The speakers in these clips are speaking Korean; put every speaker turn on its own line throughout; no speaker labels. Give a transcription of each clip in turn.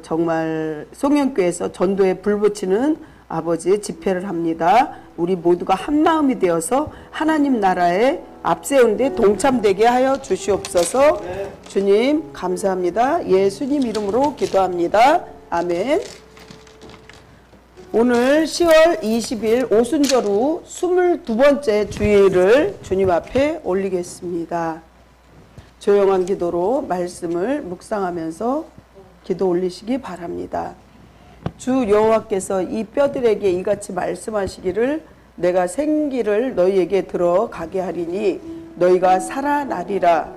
정말 송영교에서 전도에 불붙이는 아버지 집회를 합니다. 우리 모두가 한 마음이 되어서 하나님 나라에 앞세운 데 동참되게 하여 주시옵소서. 주님 감사합니다. 예수님 이름으로 기도합니다. 아멘. 오늘 10월 20일 오순절 후 22번째 주일을 주님 앞에 올리겠습니다. 조용한 기도로 말씀을 묵상하면서 기도 올리시기 바랍니다. 주 여호와께서 이 뼈들에게 이같이 말씀하시기를 내가 생기를 너희에게 들어가게 하리니 너희가 살아나리라.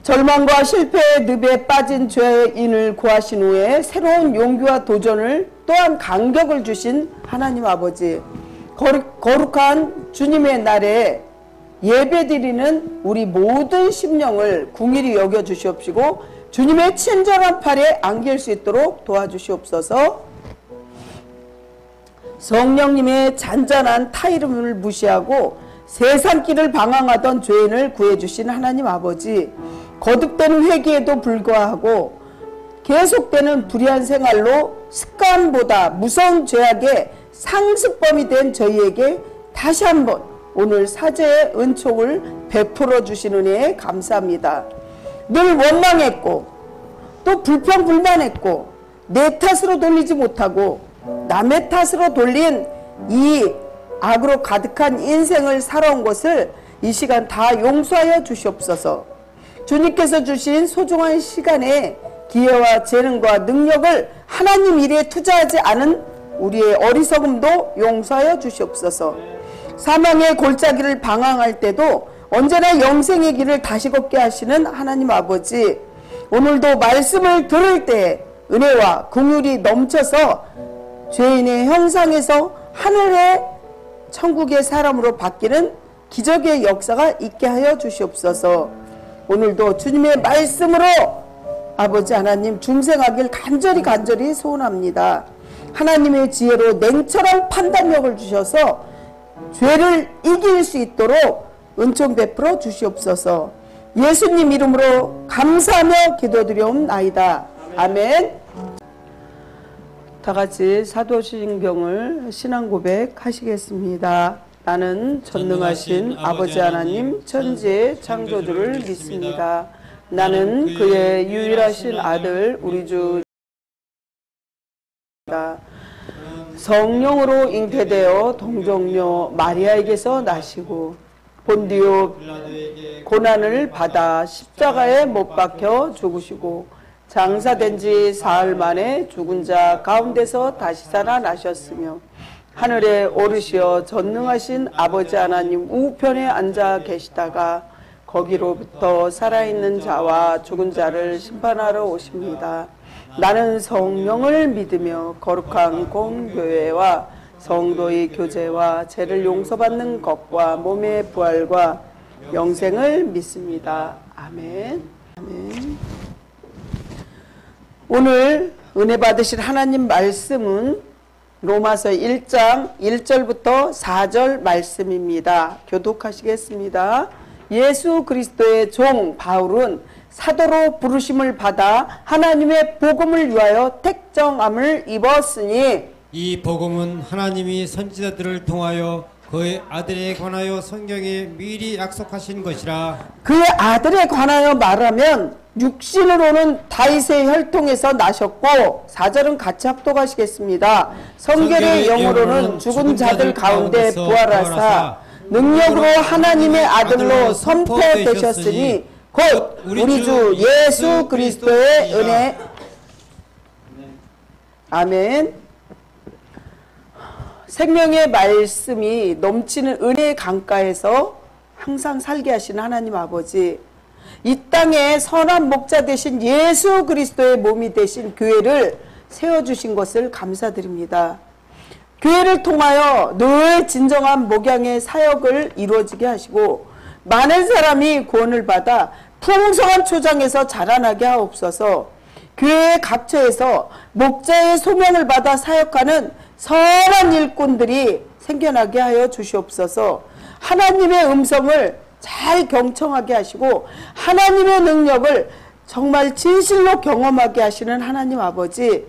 절망과 실패의 늪에 빠진 죄인을 구하신 후에 새로운 용기와 도전을 또한 간격을 주신 하나님 아버지, 거룩한 주님의 날에 예배드리는 우리 모든 심령을 궁일이 여겨 주시옵시고 주님의 친절한 팔에 안길 수 있도록 도와주시옵소서. 성령님의 잔잔한 타이름을 무시하고 세상길을 방황하던 죄인을 구해주신 하나님 아버지, 거듭되는 회개에도 불구하고 계속되는 불의한 생활로 습관보다 무서운 죄악의 상습범이 된 저희에게 다시 한번 오늘 사죄의 은총을 베풀어 주신 은혜에 감사합니다. 늘 원망했고 또 불평불만했고 내 탓으로 돌리지 못하고 남의 탓으로 돌린 이 악으로 가득한 인생을 살아온 것을 이 시간 다 용서하여 주시옵소서. 주님께서 주신 소중한 시간에 기회와 재능과 능력을 하나님 일에 투자하지 않은 우리의 어리석음도 용서하여 주시옵소서. 사망의 골짜기를 방황할 때도 언제나 영생의 길을 다시 걷게 하시는 하나님 아버지, 오늘도 말씀을 들을 때 은혜와 긍휼이 넘쳐서 죄인의 형상에서 하늘의 천국의 사람으로 바뀌는 기적의 역사가 있게 하여 주시옵소서. 오늘도 주님의 말씀으로 아버지 하나님 중생하길 간절히 소원합니다. 하나님의 지혜로 냉철한 판단력을 주셔서 죄를 이길 수 있도록 은총 베풀어 주시옵소서. 예수님 이름으로 감사하며 기도드리옵나이다. 아멘. 다같이 사도신경을 신앙고백 하시겠습니다. 나는 전능하신 아버지 하나님 천지의 창조주를 믿습니다. 나는 그의 유일하신 아들 우리 주 성령으로 잉태되어 동정녀 마리아에게서 나시고 본디오 고난을 받아 십자가에 못 박혀 죽으시고 장사된 지 사흘 만에 죽은 자 가운데서 다시 살아나셨으며 하늘에 오르시어 전능하신 아버지 하나님 우편에 앉아 계시다가 거기로부터 살아있는 자와 죽은 자를 심판하러 오십니다. 나는 성령을 믿으며 거룩한 공교회와 성도의 교제와 죄를 용서받는 것과 몸의 부활과 영생을 믿습니다. 아멘. 아멘. 오늘 은혜 받으실 하나님 말씀은 로마서 1장 1절부터 4절 말씀입니다. 교독하시겠습니다. 예수 그리스도의 종 바울은 사도로 부르심을 받아 하나님의 복음을 위하여 택정함을 입었으니
이 복음은 하나님이 선지자들을 통하여 그의 아들에 관하여 성경에 미리 약속하신 것이라.
그의 아들에 관하여 말하면 육신으로는 다윗의 혈통에서 나셨고 4절은 같이 합독하시겠습니다. 성결의 영으로는 죽은 자들 가운데 부활하사 능력으로 하나님의 아들로 선포되셨으니 곧 우리 주 예수 그리스도의 은혜. 아멘. 생명의 말씀이 넘치는 은혜의 강가에서 항상 살게 하시는 하나님 아버지, 이 땅에 선한 목자 되신 예수 그리스도의 몸이 되신 교회를 세워주신 것을 감사드립니다. 교회를 통하여 늘 진정한 목양의 사역을 이루어지게 하시고 많은 사람이 구원을 받아 풍성한 초장에서 자라나게 하옵소서. 교회의 각처에서 목자의 소명을 받아 사역하는 선한 일꾼들이 생겨나게 하여 주시옵소서. 하나님의 음성을 잘 경청하게 하시고 하나님의 능력을 정말 진실로 경험하게 하시는 하나님 아버지,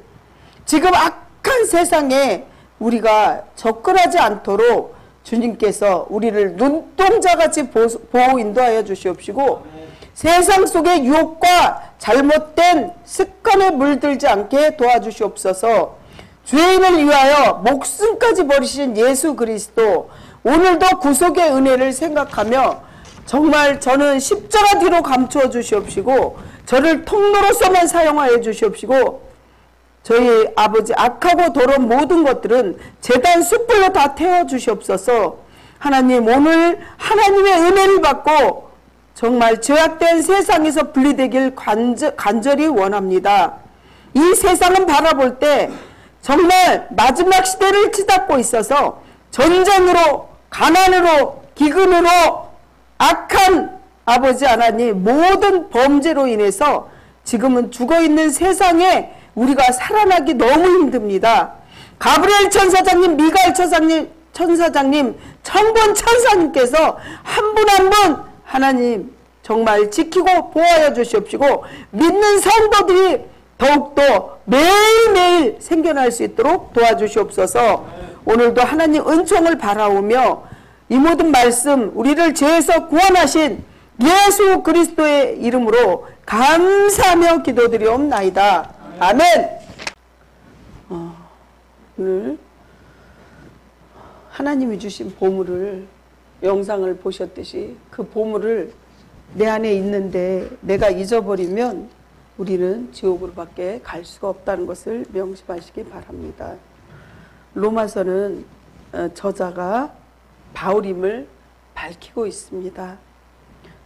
지금 악한 세상에 우리가 접근하지 않도록 주님께서 우리를 눈동자같이 보호 인도하여 주시옵시고, 세상 속의 유혹과 잘못된 습관에 물들지 않게 도와주시옵소서. 죄인을 위하여 목숨까지 버리신 예수 그리스도, 오늘도 구속의 은혜를 생각하며 정말 저는 십자가 뒤로 감추어 주시옵시고, 저를 통로로서만 사용하여 주시옵시고, 저희 아버지 악하고 더러운 모든 것들은 제단 숯불로 다 태워 주시옵소서. 하나님, 오늘 하나님의 은혜를 받고 정말 죄악된 세상에서 분리되길 간절히 원합니다. 이 세상은 바라볼 때 정말 마지막 시대를 치닫고 있어서 전쟁으로, 가난으로, 기근으로, 악한 아버지 하나님 모든 범죄로 인해서 지금은 죽어있는 세상에 우리가 살아나기 너무 힘듭니다. 가브리엘 천사장님, 미가엘 천사장님, 천군 천사님께서 한 분 한 분 하나님 정말 지키고 보호하여 주시옵시고, 믿는 성도들이 더욱더 매일매일 생겨날 수 있도록 도와주시옵소서. 오늘도 하나님 은총을 바라오며 이 모든 말씀 우리를 죄에서 구원하신 예수 그리스도의 이름으로 감사하며 기도드리옵나이다. 아멘. 오늘 하나님이 주신 보물을, 영상을 보셨듯이 그 보물을 내 안에 있는데 내가 잊어버리면 우리는 지옥으로 밖에 갈 수가 없다는 것을 명심하시기 바랍니다. 로마서는 저자가 바울임을 밝히고 있습니다.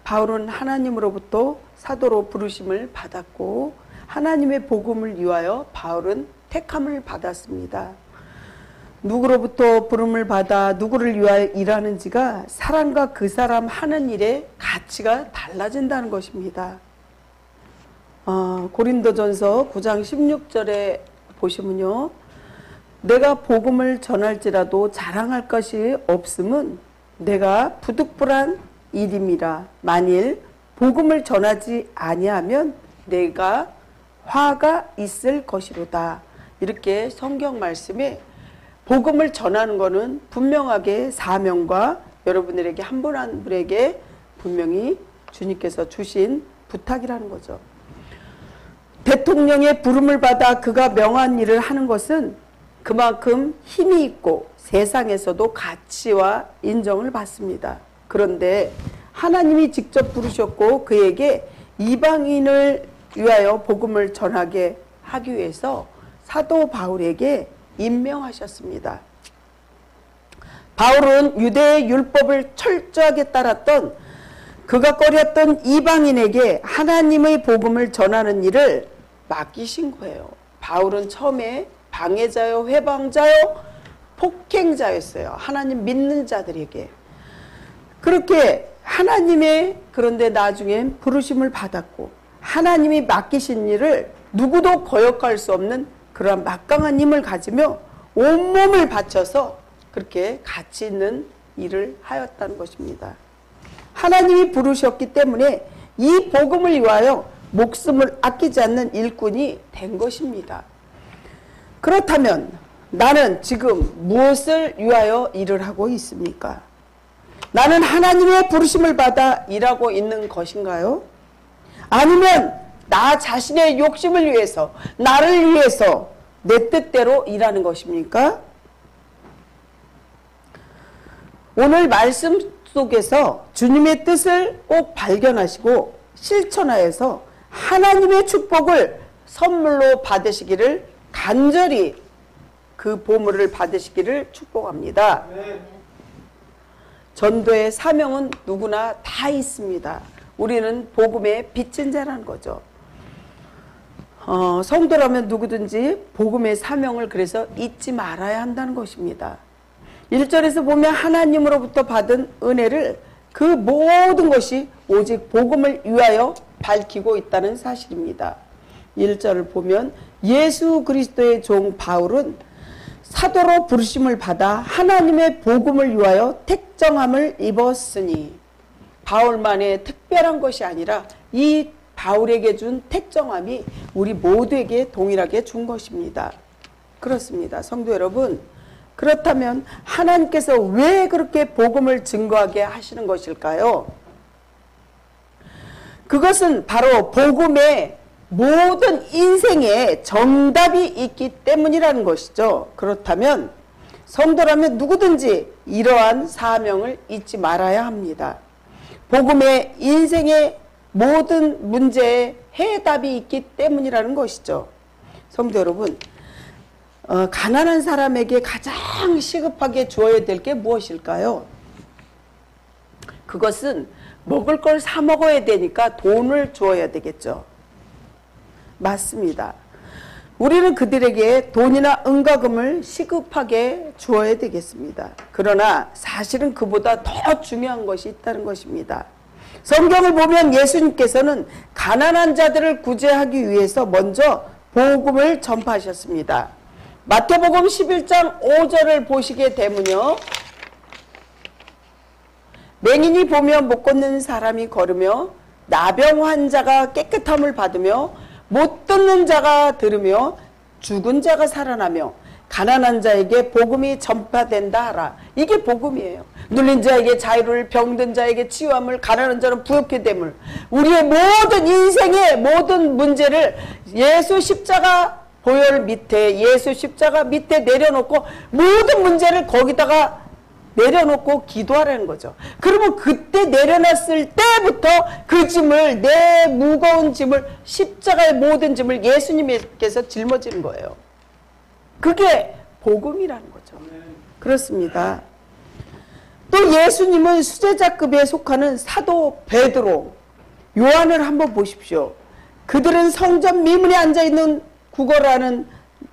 바울은 하나님으로부터 사도로 부르심을 받았고, 하나님의 복음을 위하여 바울은 택함을 받았습니다. 누구로부터 부름을 받아 누구를 위하여 일하는지가 사람과 그 사람 하는 일의 가치가 달라진다는 것입니다. 고린도전서 9장 16절에 보시면요, 내가 복음을 전할지라도 자랑할 것이 없음은 내가 부득불한 일임이라. 만일 복음을 전하지 아니하면 내가 화가 있을 것이로다. 이렇게 성경 말씀에 복음을 전하는 것은 분명하게 사명과 여러분들에게 한 분 한 분에게 분명히 주님께서 주신 부탁이라는 거죠. 대통령의 부름을 받아 그가 명한 일을 하는 것은 그만큼 힘이 있고 세상에서도 가치와 인정을 받습니다. 그런데 하나님이 직접 부르셨고 그에게 이방인을 위하여 복음을 전하게 하기 위해서 사도 바울에게 임명하셨습니다. 바울은 유대의 율법을 철저하게 따랐던, 그가 꺼렸던 이방인에게 하나님의 복음을 전하는 일을 맡기신 거예요. 바울은 처음에 방해자요, 회방자요, 폭행자였어요. 하나님 믿는 자들에게. 그렇게 하나님의, 그런데 나중엔 부르심을 받았고 하나님이 맡기신 일을 누구도 거역할 수 없는 그러한 막강한 힘을 가지며 온몸을 바쳐서 그렇게 가치 있는 일을 하였다는 것입니다. 하나님이 부르셨기 때문에 이 복음을 위하여 목숨을 아끼지 않는 일꾼이 된 것입니다. 그렇다면 나는 지금 무엇을 위하여 일을 하고 있습니까? 나는 하나님의 부르심을 받아 일하고 있는 것인가요? 아니면 나 자신의 욕심을 위해서, 나를 위해서 내 뜻대로 일하는 것입니까? 오늘 말씀 속에서 주님의 뜻을 꼭 발견하시고 실천하여서 하나님의 축복을 선물로 받으시기를, 간절히 그 보물을 받으시기를 축복합니다. 전도의 사명은 누구나 다 있습니다. 우리는 복음의 빚진 자라는 거죠. 성도라면 누구든지 복음의 사명을 그래서 잊지 말아야 한다는 것입니다. 1절에서 보면 하나님으로부터 받은 은혜를 그 모든 것이 오직 복음을 위하여 밝히고 있다는 사실입니다. 1절을 보면 예수 그리스도의 종 바울은 사도로 부르심을 받아 하나님의 복음을 위하여 택정함을 입었으니, 바울만의 특별한 것이 아니라 이 바울에게 준 택정함이 우리 모두에게 동일하게 준 것입니다. 그렇습니다. 성도 여러분, 그렇다면 하나님께서 왜 그렇게 복음을 증거하게 하시는 것일까요? 그것은 바로 복음의 모든 인생에 정답이 있기 때문이라는 것이죠. 그렇다면 성도라면 누구든지 이러한 사명을 잊지 말아야 합니다. 복음의 인생의 모든 문제에 해답이 있기 때문이라는 것이죠. 성도 여러분, 가난한 사람에게 가장 시급하게 주어야 될 게 무엇일까요? 그것은 먹을 걸 사 먹어야 되니까 돈을 주어야 되겠죠. 맞습니다. 우리는 그들에게 돈이나 은과금을 시급하게 주어야 되겠습니다. 그러나 사실은 그보다 더 중요한 것이 있다는 것입니다. 성경을 보면 예수님께서는 가난한 자들을 구제하기 위해서 먼저 복음을 전파하셨습니다. 마태복음 11장 5절을 보시게 되면요, 맹인이 보며 못 걷는 사람이 걸으며 나병 환자가 깨끗함을 받으며 못 듣는 자가 들으며 죽은 자가 살아나며 가난한 자에게 복음이 전파된다 하라. 이게 복음이에요. 눌린 자에게 자유를, 병든 자에게 치유함을, 가난한 자는 부욕해 됨을, 우리의 모든 인생의 모든 문제를 예수 십자가 보혈 밑에, 예수 십자가 밑에 내려놓고 모든 문제를 거기다가 내려놓고 기도하라는 거죠. 그러면 그때 내려놨을 때부터 그 짐을, 내 무거운 짐을, 십자가의 모든 짐을 예수님께서 짊어지는 거예요. 그게 복음이라는 거죠. 그렇습니다. 또 예수님은 수제자급에 속하는 사도 베드로, 요한을 한번 보십시오. 그들은 성전 미문에 앉아있는 구걸하는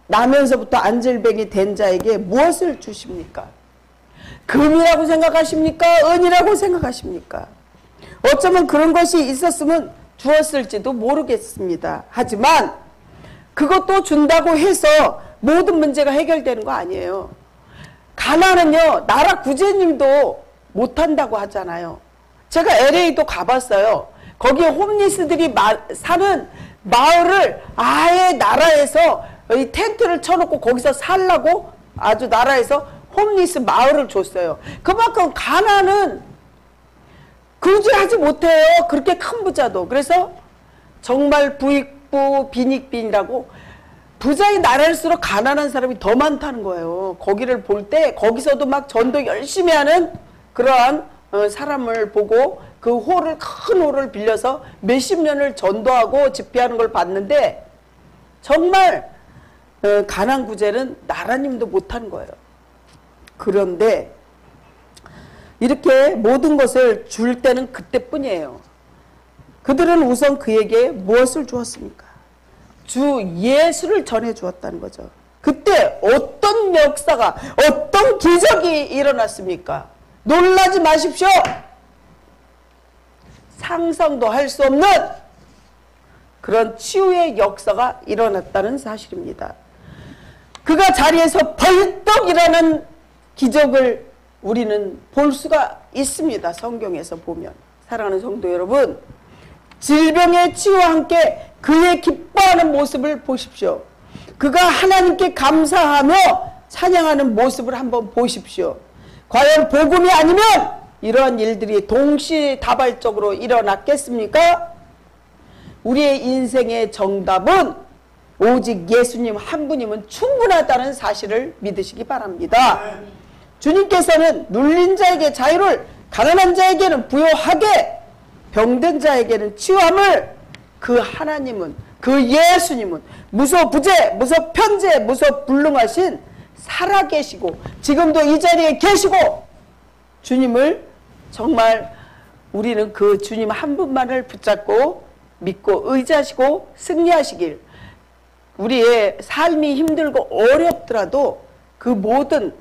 나면서부터 안질뱅이 된 자에게 무엇을 주십니까? 금이라고 생각하십니까? 은이라고 생각하십니까? 어쩌면 그런 것이 있었으면 주었을지도 모르겠습니다. 하지만 그것도 준다고 해서 모든 문제가 해결되는 거 아니에요. 가난은요, 나라 구제님도 못한다고 하잖아요. 제가 LA도 가봤어요. 거기에 홈리스들이 사는 마을을 아예 나라에서 이 텐트를 쳐놓고 거기서 살라고 아주 나라에서 홈리스 마을을 줬어요. 그만큼 가난은 구제하지 못해요. 그렇게 큰 부자도. 그래서 정말 부익부 빈익빈이라고, 부자의 나라일수록 가난한 사람이 더 많다는 거예요. 거기를 볼 때 거기서도 막 전도 열심히 하는 그러한 사람을 보고 그 홀을, 큰 홀을 빌려서 몇십 년을 전도하고 집회하는 걸 봤는데 정말 가난 구제는 나라님도 못하는 거예요. 그런데 이렇게 모든 것을 줄 때는 그때뿐이에요. 그들은 우선 그에게 무엇을 주었습니까? 주 예수를 전해 주었다는 거죠. 그때 어떤 역사가, 어떤 기적이 일어났습니까? 놀라지 마십시오. 상상도 할 수 없는 그런 치유의 역사가 일어났다는 사실입니다. 그가 자리에서 벌떡 일어나는 기적을 우리는 볼 수가 있습니다. 성경에서 보면. 사랑하는 성도 여러분, 질병의 치유와 함께 그의 기뻐하는 모습을 보십시오. 그가 하나님께 감사하며 찬양하는 모습을 한번 보십시오. 과연 복음이 아니면 이러한 일들이 동시다발적으로 일어났겠습니까? 우리의 인생의 정답은 오직 예수님 한 분이면 충분하다는 사실을 믿으시기 바랍니다. 주님께서는 눌린 자에게 자유를, 가난한 자에게는 부요하게, 병든 자에게는 치유함을, 그 하나님은, 그 예수님은 무소부재, 무소편재, 무소불능하신 살아계시고 지금도 이 자리에 계시고, 주님을 정말 우리는 그 주님 한 분만을 붙잡고 믿고 의지하시고 승리하시길, 우리의 삶이 힘들고 어렵더라도 그 모든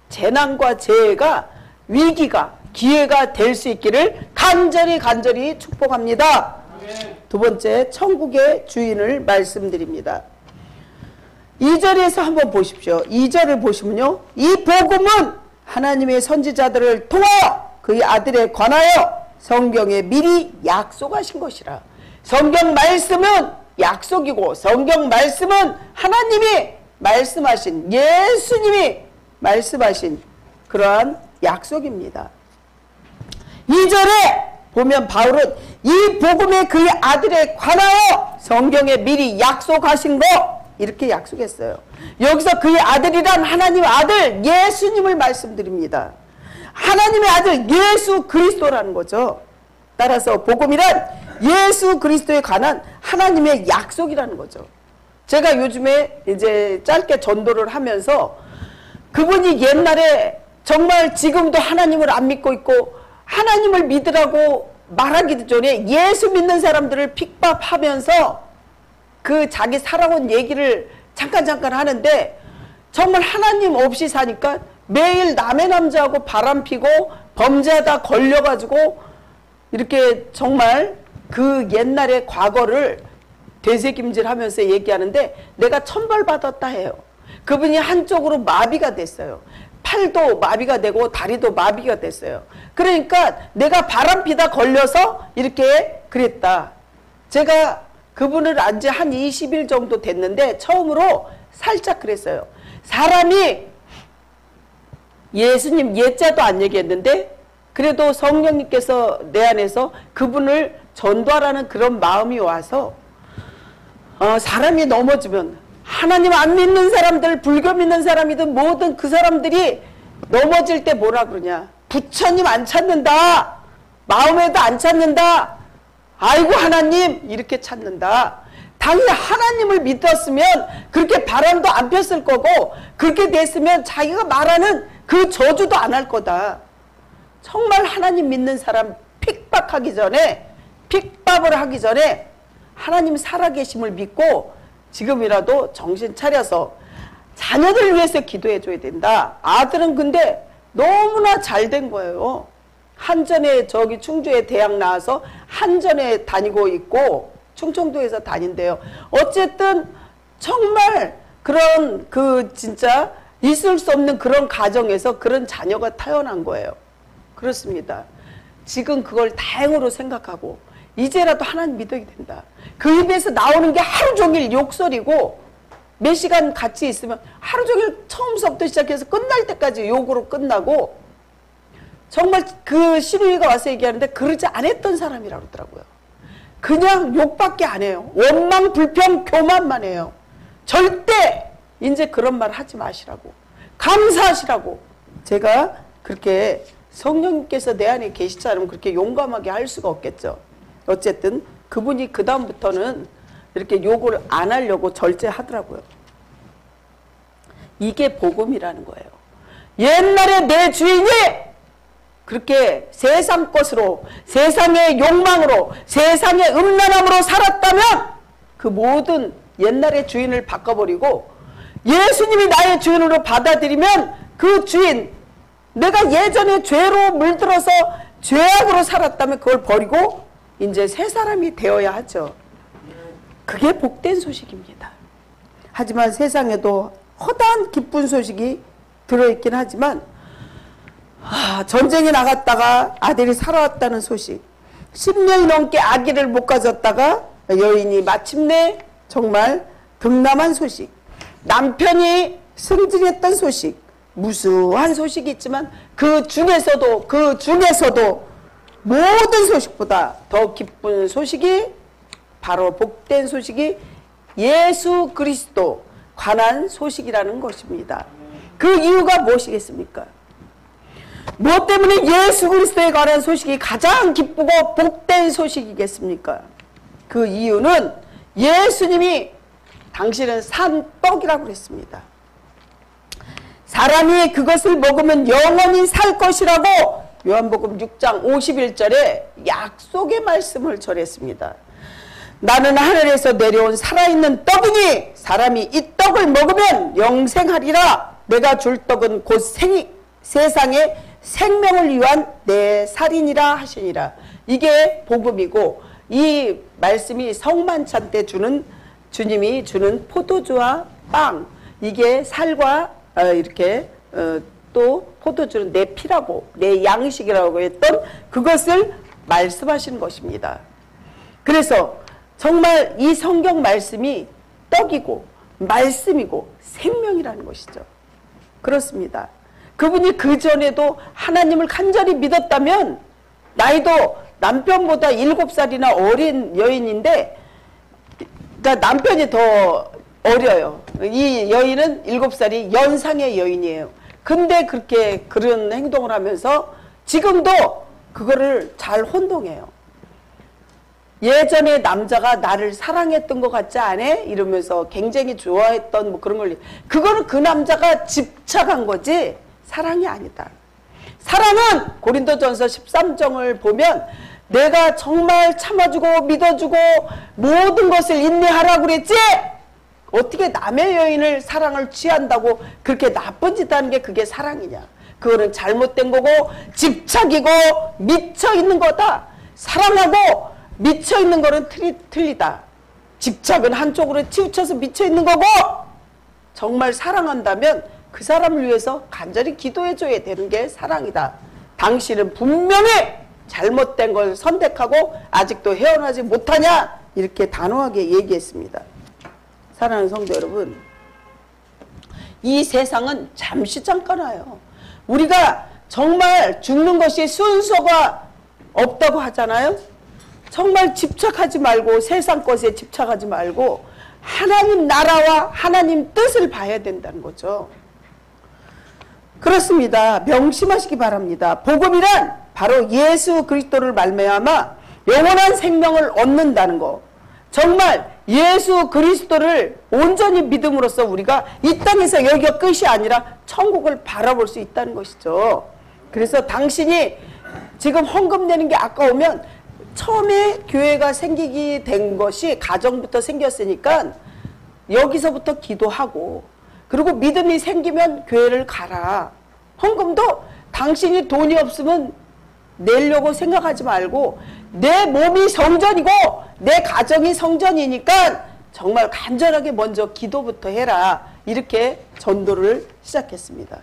재난과 재해가, 위기가 기회가 될 수 있기를 간절히 축복합니다. 두 번째, 천국의 주인을 말씀드립니다. 2절에서 한번 보십시오. 2절을 보시면요, 이 복음은 하나님의 선지자들을 통하여 그의 아들에 관하여 성경에 미리 약속하신 것이라. 성경 말씀은 약속이고 성경 말씀은 하나님이 말씀하신, 예수님이 말씀하신 그러한 약속입니다. 2절에 보면 바울은 이 복음의 그의 아들에 관하여 성경에 미리 약속하신 거 이렇게 약속했어요. 여기서 그의 아들이란 하나님 아들 예수님을 말씀드립니다. 하나님의 아들 예수 그리스도라는 거죠. 따라서 복음이란 예수 그리스도에 관한 하나님의 약속이라는 거죠. 제가 요즘에 이제 짧게 전도를 하면서 그분이 옛날에 정말 지금도 하나님을 안 믿고 있고 하나님을 믿으라고 말하기도 전에 예수 믿는 사람들을 핍박하면서 그 자기 살아온 얘기를 잠깐 하는데 정말 하나님 없이 사니까 매일 남의 남자하고 바람피고 범죄하다 걸려가지고 이렇게 정말 그 옛날의 과거를 되새김질하면서 얘기하는데 내가 천벌받았다 해요. 그분이 한쪽으로 마비가 됐어요. 팔도 마비가 되고 다리도 마비가 됐어요. 그러니까 내가 바람피다 걸려서 이렇게 그랬다. 제가 그분을 안 지 한 20일 정도 됐는데 처음으로 살짝 그랬어요. 사람이 예수님 예자도 안 얘기했는데 그래도 성령님께서 내 안에서 그분을 전도하라는 그런 마음이 와서 사람이 넘어지면 하나님 안 믿는 사람들, 불교 믿는 사람이든 뭐든 그 사람들이 넘어질 때 뭐라 그러냐. 부처님 안 찾는다. 마음에도 안 찾는다. 아이고 하나님 이렇게 찾는다. 당연히 하나님을 믿었으면 그렇게 바람도 안 폈을 거고 그렇게 됐으면 자기가 말하는 그 저주도 안 할 거다. 정말 하나님 믿는 사람 핍박을 하기 전에 하나님 살아계심을 믿고 지금이라도 정신 차려서 자녀들 위해서 기도해 줘야 된다. 아들은 근데 너무나 잘 된 거예요. 한전에 저기 충주에 대학 나와서 한전에 다니고 있고 충청도에서 다닌대요. 어쨌든 정말 그런 그 진짜 있을 수 없는 그런 가정에서 그런 자녀가 태어난 거예요. 그렇습니다. 지금 그걸 다행으로 생각하고 이제라도 하나님 믿어야 된다. 그 입에서 나오는 게 하루 종일 욕설이고 몇 시간 같이 있으면 하루 종일 처음부터 시작해서 끝날 때까지 욕으로 끝나고 정말 그 시누이가 와서 얘기하는데 그러지 않았던 사람이라고 그러더라고요. 그냥 욕밖에 안 해요. 원망, 불평, 교만만 해요. 절대 이제 그런 말 하지 마시라고. 감사하시라고. 제가 그렇게 성령님께서 내 안에 계시지 않으면 그렇게 용감하게 할 수가 없겠죠. 어쨌든 그분이 그 다음부터는 이렇게 욕을 안 하려고 절제하더라고요. 이게 복음이라는 거예요. 옛날에 내 주인이 그렇게 세상 것으로, 세상의 욕망으로, 세상의 음란함으로 살았다면 그 모든 옛날의 주인을 바꿔버리고 예수님이 나의 주인으로 받아들이면 그 주인, 내가 예전에 죄로 물들어서 죄악으로 살았다면 그걸 버리고 이제 새 사람이 되어야 하죠. 그게 복된 소식입니다. 하지만 세상에도 허다한 기쁜 소식이 들어있긴 하지만 전쟁에 나갔다가 아들이 살아왔다는 소식, 10년이 넘게 아기를 못 가졌다가 여인이 마침내 정말 등남한 소식, 남편이 승진했던 소식, 무수한 소식이 있지만 그 중에서도 모든 소식보다 더 기쁜 소식이 바로 복된 소식이 예수 그리스도 관한 소식이라는 것입니다. 그 이유가 무엇이겠습니까? 무엇 때문에 예수 그리스도에 관한 소식이 가장 기쁘고 복된 소식이겠습니까? 그 이유는 예수님이 당신은 산 떡이라고 그랬습니다. 사람이 그것을 먹으면 영원히 살 것이라고 요한복음 6장 51절에 약속의 말씀을 전했습니다. 나는 하늘에서 내려온 살아있는 떡이니 사람이 이 떡을 먹으면 영생하리라. 내가 줄 떡은 곧 세상의 생명을 위한 내 살이니라 하시니라. 이게 복음이고 이 말씀이 성만찬 때 주님이 주는 포도주와 빵, 이게 살과 이렇게 또 포도주는 내 피라고, 내 양식이라고 했던 그것을 말씀하시는 것입니다. 그래서 정말 이 성경 말씀이 떡이고 말씀이고 생명이라는 것이죠. 그렇습니다. 그분이 그전에도 하나님을 간절히 믿었다면 나이도 남편보다 7살이나 어린 여인인데, 그러니까 남편이 더 어려요. 이 여인은 7살이 연상의 여인이에요. 근데 그렇게 그런 행동을 하면서 지금도 그거를 잘 혼동해요. 예전에 남자가 나를 사랑했던 것 같지 않아? 이러면서 굉장히 좋아했던 뭐 그런 걸, 그거는 그 남자가 집착한 거지 사랑이 아니다. 사랑은 고린도전서 13장을 보면 내가 정말 참아주고 믿어주고 모든 것을 인내하라고 그랬지? 어떻게 남의 여인을 사랑을 취한다고 그렇게 나쁜 짓 하는 게 그게 사랑이냐? 그거는 잘못된 거고 집착이고 미쳐있는 거다. 사랑하고 미쳐있는 거는 틀리다. 집착은 한쪽으로 치우쳐서 미쳐있는 거고, 정말 사랑한다면 그 사람을 위해서 간절히 기도해줘야 되는 게 사랑이다. 당신은 분명히 잘못된 걸 선택하고 아직도 헤어나지 못하냐? 이렇게 단호하게 얘기했습니다. 사랑하는 성도 여러분, 이 세상은 잠시 잠깐 와요. 우리가 정말 죽는 것이 순서가 없다고 하잖아요. 정말 집착하지 말고 세상 것에 집착하지 말고 하나님 나라와 하나님 뜻을 봐야 된다는 거죠. 그렇습니다. 명심하시기 바랍니다. 복음이란 바로 예수 그리스도를 말미암아 영원한 생명을 얻는다는 거. 정말 예수 그리스도를 온전히 믿음으로써 우리가 이 땅에서 여기가 끝이 아니라 천국을 바라볼 수 있다는 것이죠. 그래서 당신이 지금 헌금 내는 게 아까우면 처음에 교회가 생기게 된 것이 가정부터 생겼으니까 여기서부터 기도하고, 그리고 믿음이 생기면 교회를 가라. 헌금도 당신이 돈이 없으면 내려고 생각하지 말고 내 몸이 성전이고 내 가정이 성전이니까 정말 간절하게 먼저 기도부터 해라. 이렇게 전도를 시작했습니다.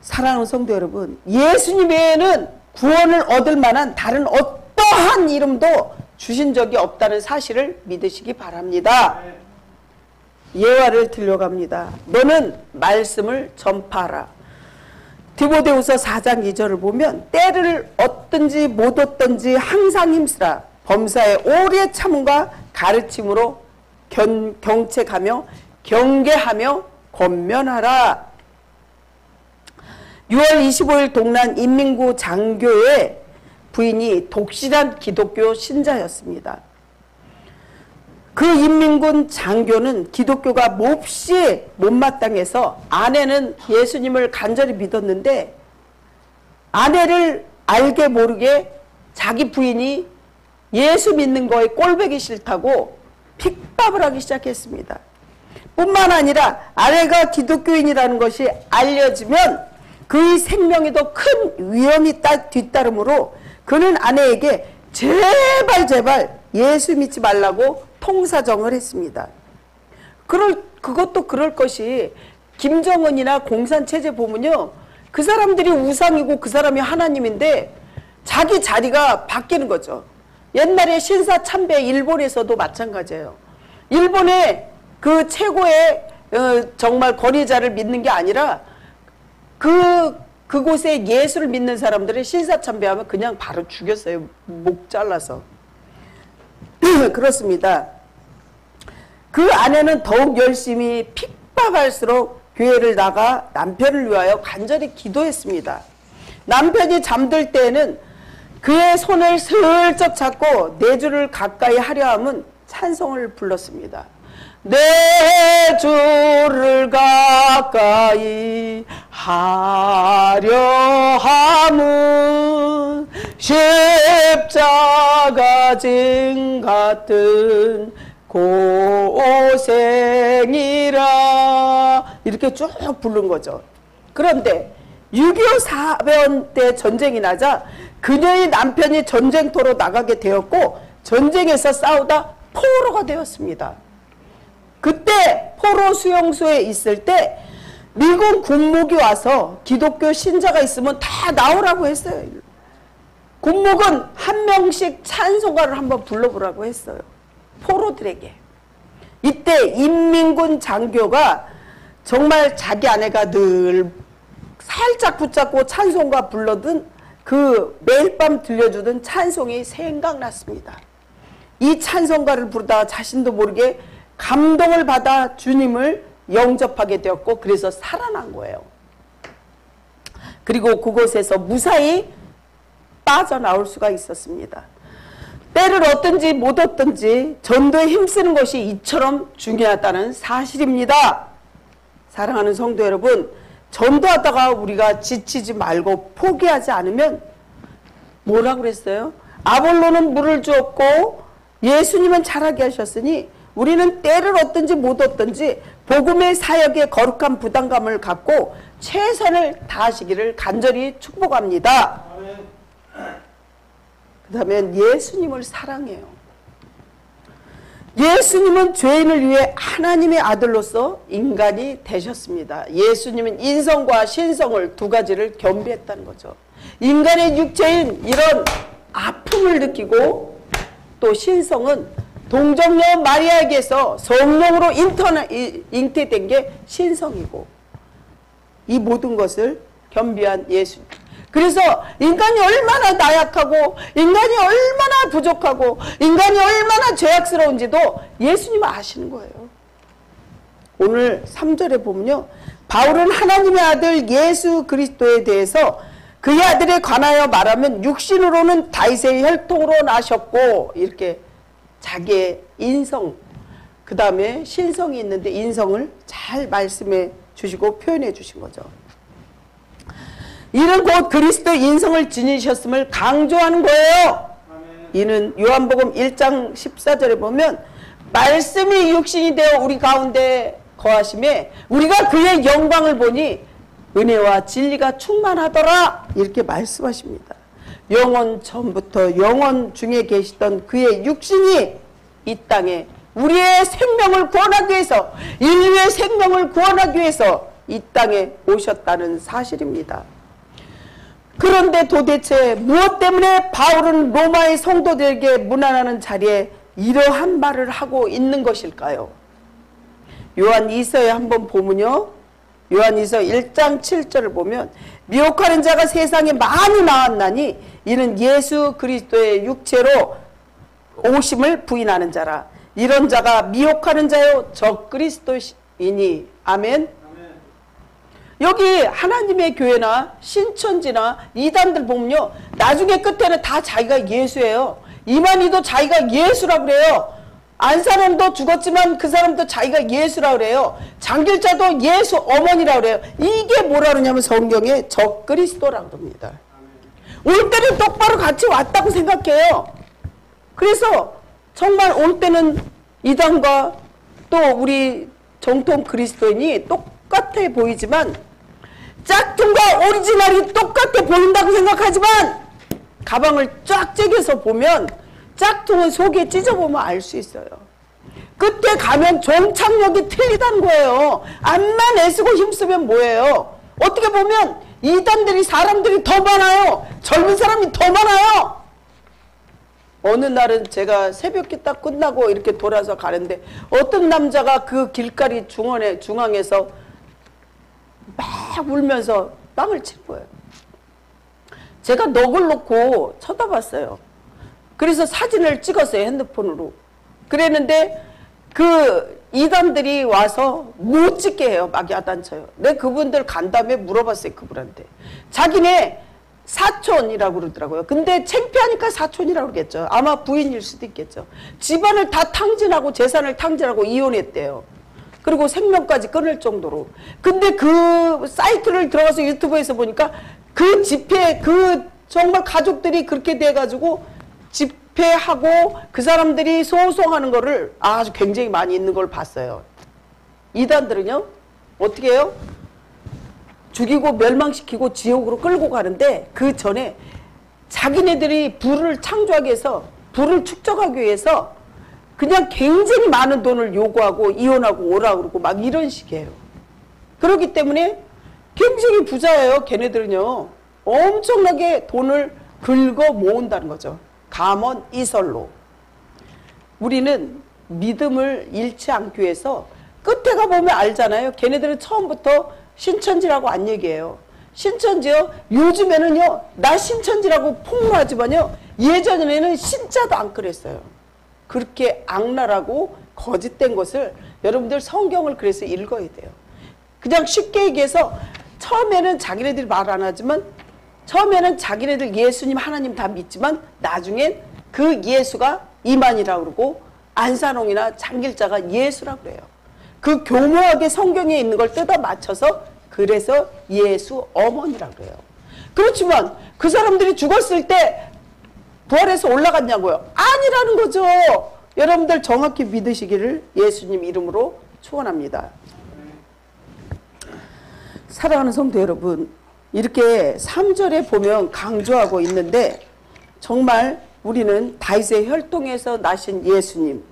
사랑하는 성도 여러분, 예수님 외에는 구원을 얻을 만한 다른 어떠한 이름도 주신 적이 없다는 사실을 믿으시기 바랍니다. 예화를 들려갑니다. 너는 말씀을 전파하라. 디모데후서 4장 2절을 보면 때를 얻든지 못 얻든지 항상 힘쓰라. 범사에 오래 참음과 가르침으로 경책하며 경계하며 권면하라. 6월 25일 동란 인민구 장교의 부인이 독실한 기독교 신자였습니다. 그 인민군 장교는 기독교가 몹시 못마땅해서 아내는 예수님을 간절히 믿었는데 아내를 알게 모르게 자기 부인이 예수 믿는 거에 꼴보기 싫다고 핍박을 하기 시작했습니다. 뿐만 아니라 아내가 기독교인이라는 것이 알려지면 그의 생명에도 큰 위험이 뒤따르므로 그는 아내에게 제발 예수 믿지 말라고 통사정을 했습니다. 그것도 그럴 것이 김정은이나 공산체제 보면요, 그 사람들이 우상이고 그 사람이 하나님인데 자기 자리가 바뀌는 거죠. 옛날에 신사참배 일본에서도 마찬가지예요. 일본의 그 최고의 정말 권위자를 믿는 게 아니라 그곳에 예수를 믿는 사람들을 신사참배하면 그냥 바로 죽였어요. 목 잘라서. 그렇습니다. 그 아내는 더욱 열심히 핍박할수록 교회를 나가 남편을 위하여 간절히 기도했습니다. 남편이 잠들 때에는 그의 손을 슬쩍 잡고 내 주를 가까이 하려 함은 찬송을 불렀습니다. 내 주를 가까이 하려 함은 십자가 징 같은 고생이라, 이렇게 쭉 부른 거죠. 그런데 6.25 사변 때 전쟁이 나자 그녀의 남편이 전쟁터로 나가게 되었고 전쟁에서 싸우다 포로가 되었습니다. 그때 포로 수용소에 있을 때 미군 군목이 와서 기독교 신자가 있으면 다 나오라고 했어요. 군목은 한 명씩 찬송가를 한번 불러보라고 했어요. 포로들에게. 이때 인민군 장교가 정말 자기 아내가 늘 살짝 붙잡고 찬송가 불러든 그 매일 밤 들려주던 찬송이 생각났습니다. 이 찬송가를 부르다 자신도 모르게 감동을 받아 주님을 영접하게 되었고 그래서 살아난 거예요. 그리고 그곳에서 무사히 빠져나올 수가 있었습니다. 때를 얻든지 못 얻든지 전도에 힘쓰는 것이 이처럼 중요하다는 사실입니다. 사랑하는 성도 여러분, 전도하다가 우리가 지치지 말고 포기하지 않으면 뭐라고 그랬어요? 아볼로는 물을 주었고 예수님은 자라게 하셨으니 우리는 때를 얻든지 못 얻든지 복음의 사역에 거룩한 부담감을 갖고 최선을 다하시기를 간절히 축복합니다. 그 다음에 예수님을 사랑해요. 예수님은 죄인을 위해 하나님의 아들로서 인간이 되셨습니다. 예수님은 인성과 신성을 두 가지를 겸비했다는 거죠. 인간의 육체인 이런 아픔을 느끼고 또 신성은 동정녀 마리아에게서 성령으로 잉태된 게 신성이고 이 모든 것을 겸비한 예수님. 그래서 인간이 얼마나 나약하고 인간이 얼마나 부족하고 인간이 얼마나 죄악스러운지도 예수님은 아시는 거예요. 오늘 3절에 보면요. 바울은 하나님의 아들 예수 그리스도에 대해서 그의 아들에 관하여 말하면 육신으로는 다윗의 혈통으로 나셨고 이렇게 자기의 인성 그 다음에 신성이 있는데 인성을 잘 말씀해 주시고 표현해 주신 거죠. 이는 곧 그리스도 인성을 지니셨음을 강조하는 거예요. 이는 요한복음 1장 14절에 보면 말씀이 육신이 되어 우리 가운데 거하심에 우리가 그의 영광을 보니 은혜와 진리가 충만하더라 이렇게 말씀하십니다. 영원 전부터 영원 중에 계시던 그의 육신이 이 땅에 우리의 생명을 구원하기 위해서 인류의 생명을 구원하기 위해서 이 땅에 오셨다는 사실입니다. 그런데 도대체 무엇 때문에 바울은 로마의 성도들에게 문안하는 자리에 이러한 말을 하고 있는 것일까요? 요한 2서에 한번 보면요. 요한 2서 1장 7절을 보면 미혹하는 자가 세상에 많이 나왔나니 이는 예수 그리스도의 육체로 오심을 부인하는 자라. 이런 자가 미혹하는 자요 적 그리스도이니. 아멘. 여기 하나님의 교회나 신천지나 이단들 보면요. 나중에 끝에는 다 자기가 예수예요. 이만희도 자기가 예수라고 그래요. 안사람도 죽었지만 그 사람도 자기가 예수라고 그래요. 장길자도 예수 어머니라고 그래요. 이게 뭐라 그러냐면 성경에 적 그리스도라고 그럽니다. 올 때는 똑바로 같이 왔다고 생각해요. 그래서 정말 올 때는 이단과 또 우리 정통 그리스도인이 똑같아 보이지만 짝퉁과 오리지널이 똑같아 보인다고 생각하지만 가방을 쫙 째겨서 보면 짝퉁은 속에 찢어보면 알 수 있어요. 끝에 가면 종착역이 틀리다는 거예요. 암만 애쓰고 힘쓰면 뭐예요? 어떻게 보면 이단들이 사람들이 더 많아요. 젊은 사람이 더 많아요. 어느 날은 제가 새벽기 딱 끝나고 이렇게 돌아서 가는데 어떤 남자가 그 길가리 중앙에서 막 울면서 빵을 친 거예요. 제가 넋을 놓고 쳐다봤어요. 그래서 사진을 찍었어요. 핸드폰으로. 그랬는데 그 이단들이 와서 못 찍게 해요. 막 야단쳐요. 내가 그분들 간 다음에 물어봤어요. 그분한테. 자기네 사촌이라고 그러더라고요. 근데 창피하니까 사촌이라고 그러겠죠. 아마 부인일 수도 있겠죠. 집안을 다 탕진하고 재산을 탕진하고 이혼했대요. 그리고 생명까지 끊을 정도로. 근데 그 사이트를 들어가서 유튜브에서 보니까 그 집회 그 정말 가족들이 그렇게 돼가지고 집회하고 그 사람들이 소송하는 거를 아주 굉장히 많이 있는 걸 봤어요. 이단들은요 어떻게 해요? 죽이고 멸망시키고 지옥으로 끌고 가는데 그 전에 자기네들이 부를 창조하기 위해서 부를 축적하기 위해서 그냥 굉장히 많은 돈을 요구하고 이혼하고 오라 그러고 막 이런 식이에요. 그렇기 때문에 굉장히 부자예요. 걔네들은요 엄청나게 돈을 긁어 모은다는 거죠. 감언 이설로. 우리는 믿음을 잃지 않기 위해서 끝에 가보면 알잖아요. 걔네들은 처음부터 신천지라고 안 얘기해요. 신천지요? 요즘에는요, 나 신천지라고 폭로하지만요, 예전에는 신자도 안 그랬어요. 그렇게 악랄하고 거짓된 것을 여러분들 성경을 그래서 읽어야 돼요. 그냥 쉽게 얘기해서 처음에는 자기네들이 말 안 하지만 처음에는 자기네들 예수님 하나님 다 믿지만 나중엔 그 예수가 이만이라고 그러고 안산홍이나 장길자가 예수라고 그래요. 그 교묘하게 성경에 있는 걸 뜯어 맞춰서 그래서 예수 어머니라고 그래요. 그렇지만 그 사람들이 죽었을 때 부활해서 올라갔냐고요? 아니라는 거죠. 여러분들 정확히 믿으시기를 예수님 이름으로 축원합니다. 사랑하는 성도 여러분, 이렇게 3절에 보면 강조하고 있는데 정말 우리는 다윗의 혈통에서 나신 예수님,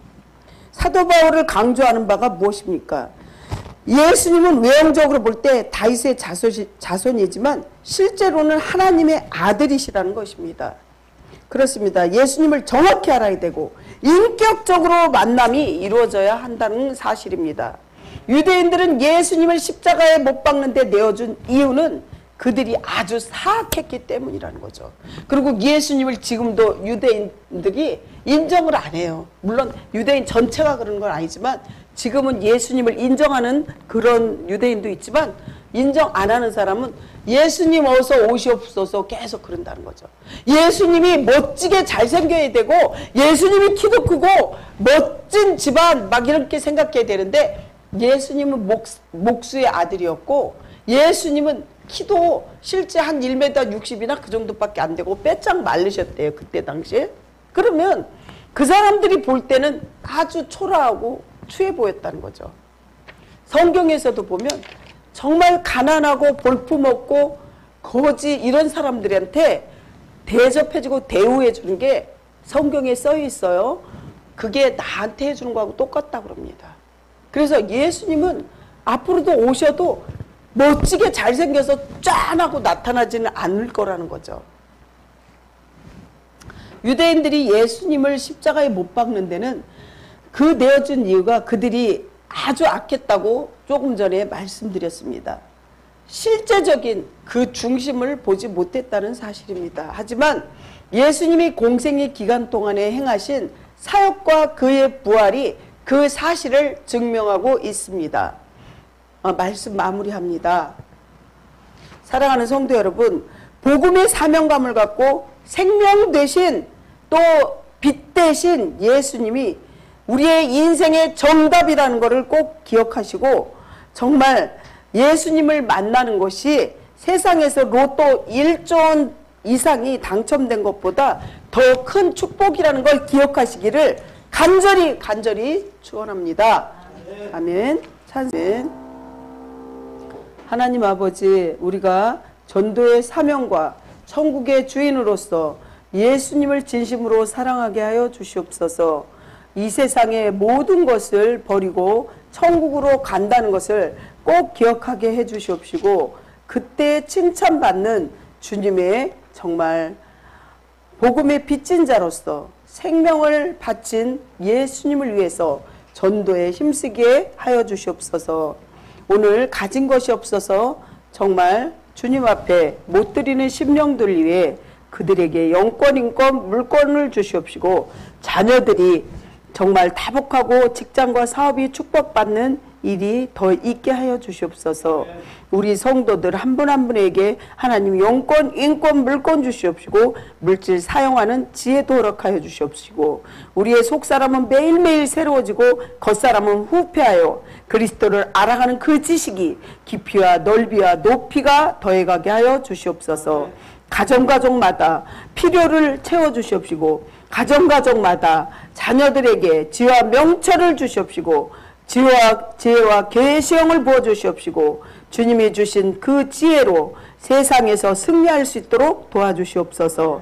사도 바울을 강조하는 바가 무엇입니까? 예수님은 외형적으로 볼 때 다윗의 자손이지만 실제로는 하나님의 아들이시라는 것입니다. 그렇습니다. 예수님을 정확히 알아야 되고 인격적으로 만남이 이루어져야 한다는 사실입니다. 유대인들은 예수님을 십자가에 못 박는 데 내어준 이유는 그들이 아주 사악했기 때문이라는 거죠. 그리고 예수님을 지금도 유대인들이 인정을 안 해요. 물론 유대인 전체가 그런 건 아니지만 지금은 예수님을 인정하는 그런 유대인도 있지만 인정 안 하는 사람은 예수님 어서 오시옵소서 계속 그런다는 거죠. 예수님이 멋지게 잘생겨야 되고 예수님이 키도 크고 멋진 집안 막 이렇게 생각해야 되는데 예수님은 목수의 아들이었고 예수님은 키도 실제 한 1m 60이나 그 정도밖에 안 되고 빼짝 마르셨대요. 그때 당시에. 그러면 그 사람들이 볼 때는 아주 초라하고 추해 보였다는 거죠. 성경에서도 보면 정말 가난하고 볼품없고 거지 이런 사람들한테 대접해주고 대우해주는 게 성경에 써 있어요. 그게 나한테 해주는 거하고 똑같다고 그럽니다. 그래서 예수님은 앞으로도 오셔도 멋지게 잘생겨서 짠하고 나타나지는 않을 거라는 거죠. 유대인들이 예수님을 십자가에 못 박는 데는 그 내어준 이유가 그들이 아주 악했다고 조금 전에 말씀드렸습니다. 실제적인 그 중심을 보지 못했다는 사실입니다. 하지만 예수님이 공생의 기간 동안에 행하신 사역과 그의 부활이 그 사실을 증명하고 있습니다. 말씀 마무리합니다. 사랑하는 성도 여러분, 복음의 사명감을 갖고 생명 대신 또 빛 대신 예수님이 우리의 인생의 정답이라는 것을 꼭 기억하시고 정말 예수님을 만나는 것이 세상에서 로또 1조 원 이상이 당첨된 것보다 더 큰 축복이라는 걸 기억하시기를 간절히 축원합니다. 아멘. 찬송. 하나님 아버지, 우리가 전도의 사명과 천국의 주인으로서 예수님을 진심으로 사랑하게 하여 주시옵소서. 이 세상의 모든 것을 버리고 천국으로 간다는 것을 꼭 기억하게 해 주시옵시고 그때 칭찬받는 주님의 정말 복음의 빚진 자로서 생명을 바친 예수님을 위해서 전도에 힘쓰게 하여 주시옵소서. 오늘 가진 것이 없어서 정말 주님 앞에 못 드리는 심령들 위해 그들에게 영권, 인권, 물권을 주시옵시고 자녀들이 정말 다복하고 직장과 사업이 축복받는 일이 더 있게 하여 주시옵소서. 우리 성도들 한 분 한 분에게 하나님 영권, 인권, 물권 주시옵시고 물질 사용하는 지혜도 허락하여 주시옵시고 우리의 속사람은 매일매일 새로워지고 겉사람은 후패하여 그리스도를 알아가는 그 지식이 깊이와 넓이와 높이가 더해가게 하여 주시옵소서. 가정마다 필요를 채워주시옵시고 가정마다 자녀들에게 지혜와 명철을 주시옵시고 지혜와 계시형을 부어주시옵시고 주님이 주신 그 지혜로 세상에서 승리할 수 있도록 도와주시옵소서.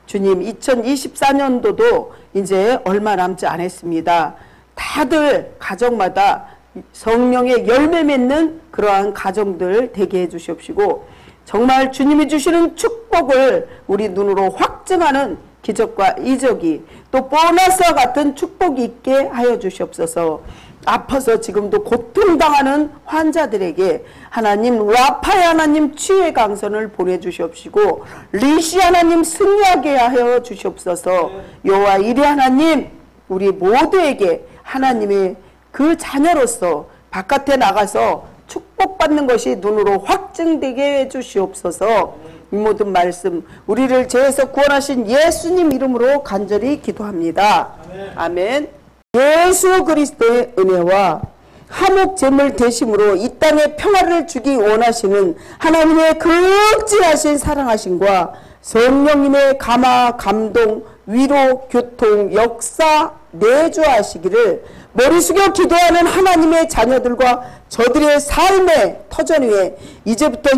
주님 2024년도도 이제 얼마 남지 않았습니다. 다들 가정마다 성령의 열매 맺는 그러한 가정들 되게 해주시옵시고 정말 주님이 주시는 축복을 우리 눈으로 확증하는 기적과 이적이 또 보너스와 같은 축복이 있게 하여 주시옵소서. 아파서 지금도 고통당하는 환자들에게 하나님 라파의 하나님 치유의 강선을 보내주시옵시고 리시 하나님 승리하게 하여 주시옵소서. 여호와 이레 하나님 우리 모두에게 하나님의 그 자녀로서 바깥에 나가서 축복받는 것이 눈으로 확증되게 해주시옵소서. 이 모든 말씀 우리를 죄에서 구원하신 예수님 이름으로 간절히 기도합니다. 아멘. 예수 그리스도의 은혜와 화목 제물 되심으로 이 땅에 평화를 주기 원하시는 하나님의 극진하신 사랑하심과 성령님의 감화, 감동, 위로, 교통, 역사 내주하시기를 머리 숙여 기도하는 하나님의 자녀들과 저들의 삶의 터전 위에 이제부터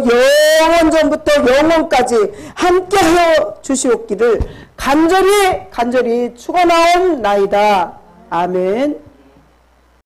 영원전부터 영원까지 함께하여 주시옵기를 간절히 축원하옵나이다. 아멘.